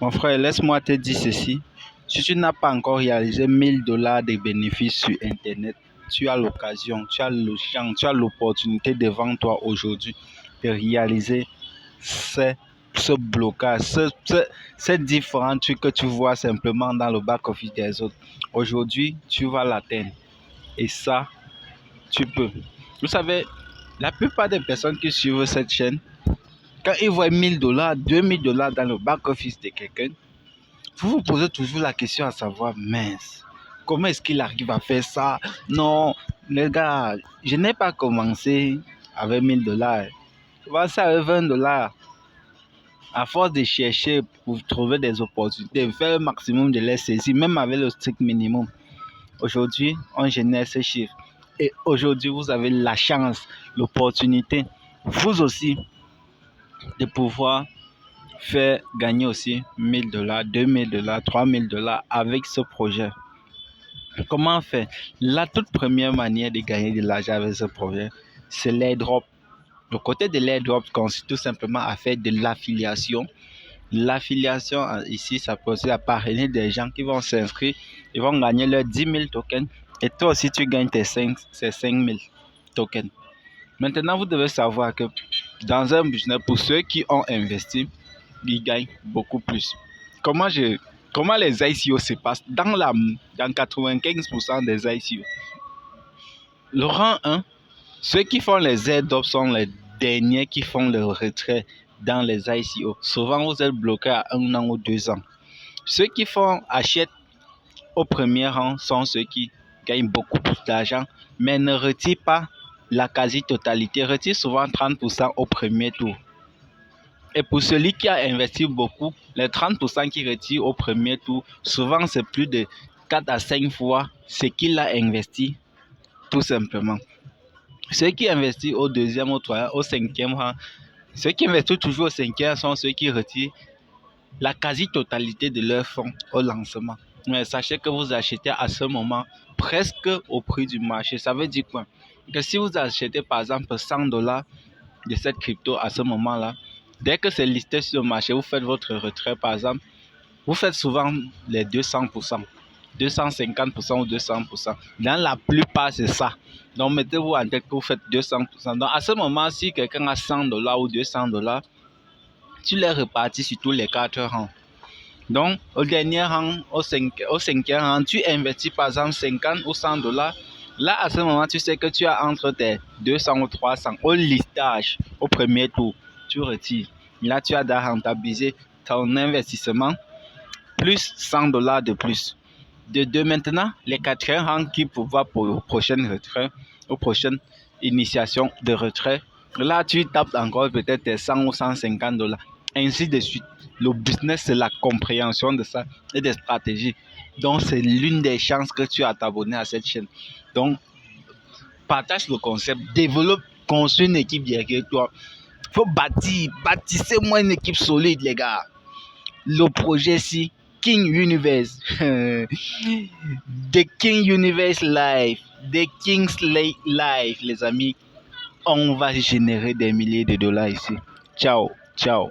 Mon frère, laisse-moi te dire ceci. Si tu n'as pas encore réalisé 1000 $ de bénéfices sur Internet, tu as l'occasion, tu as le chance, tu as l'opportunité devant toi aujourd'hui de réaliser ce blocage, ces différents trucs que tu vois simplement dans le back-office des autres. Aujourd'hui, tu vas l'atteindre. Et ça, tu peux. Vous savez, la plupart des personnes qui suivent cette chaîne, quand ils voient 1000 $, 2000 $ dans le back-office de quelqu'un, vous vous posez toujours la question à savoir, mince, comment est-ce qu'il arrive à faire ça? Non, les gars, je n'ai pas commencé avec 1000 $. Je commencé avec 20 $. À force de chercher pour trouver des opportunités, faire le maximum de les saisir, même avec le strict minimum. Aujourd'hui, on génère ces chiffres. Et aujourd'hui, vous avez la chance, l'opportunité, vous aussi, de pouvoir faire gagner aussi 1000 $, 2000 $, 3000 $ avec ce projet. Comment faire? La toute première manière de gagner de l'argent avec ce projet, c'est l'airdrop. Le côté de l'airdrop consiste tout simplement à faire de l'affiliation. L'affiliation ici, ça consiste à parrainer des gens qui vont s'inscrire, ils vont gagner leurs 10 000 tokens et toi aussi tu gagnes tes 5 000 tokens. Maintenant, vous devez savoir que dans un business, pour ceux qui ont investi, ils gagnent beaucoup plus. Comment les ICO se passent? Dans 95% des ICO, le rang 1, ceux qui font les airdrops sont les derniers qui font le retrait dans les ICO. Souvent, vous êtes bloqué à 1 an ou 2 ans. Ceux qui achètent au premier rang sont ceux qui gagnent beaucoup plus d'argent, mais ne retirent pas la quasi-totalité, retirent souvent 30% au premier tour. Et pour celui qui a investi beaucoup, les 30% qu'il retire au premier tour, souvent c'est plus de 4 à 5 fois ce qu'il a investi, tout simplement. Ceux qui investissent au deuxième, au troisième, au cinquième rang, ceux qui investissent toujours au cinquième sont ceux qui retirent la quasi-totalité de leurs fonds au lancement. Mais sachez que vous achetez à ce moment presque au prix du marché. Ça veut dire quoi? Que si vous achetez par exemple 100 $ de cette crypto à ce moment-là, dès que c'est listé sur le marché, vous faites votre retrait par exemple, vous faites souvent les 200%, 250% ou 200%. Dans la plupart, c'est ça. Donc, mettez-vous en tête que vous faites 200%. Donc, à ce moment, si quelqu'un a 100 $ ou 200 $, tu les repartis sur tous les 4 rangs. Donc, au dernier rang, au cinquième rang, tu investis par exemple 50 ou 100 $. Là, à ce moment, tu sais que tu as entre tes 200 ou 300 au listage, au premier tour. Tu retires. Là, tu as rentabilisé ton investissement plus 100 $ de plus. De maintenant, les 4e rangs qui pouvoir pour le prochain retrait, aux prochaines initiations de retrait. Là, tu tapes encore peut-être tes 100 ou 150 $. Ainsi de suite. Le business, c'est la compréhension de ça et des stratégies. Donc, c'est l'une des chances que tu as à t'abonner à cette chaîne. Donc, partage le concept, développe, construis une équipe derrière toi. Il faut bâtissez-moi une équipe solide, les gars. Le projet, si King Universe, The King Universe Live, The King's Live, les amis, on va générer des milliers de dollars ici. Ciao, ciao.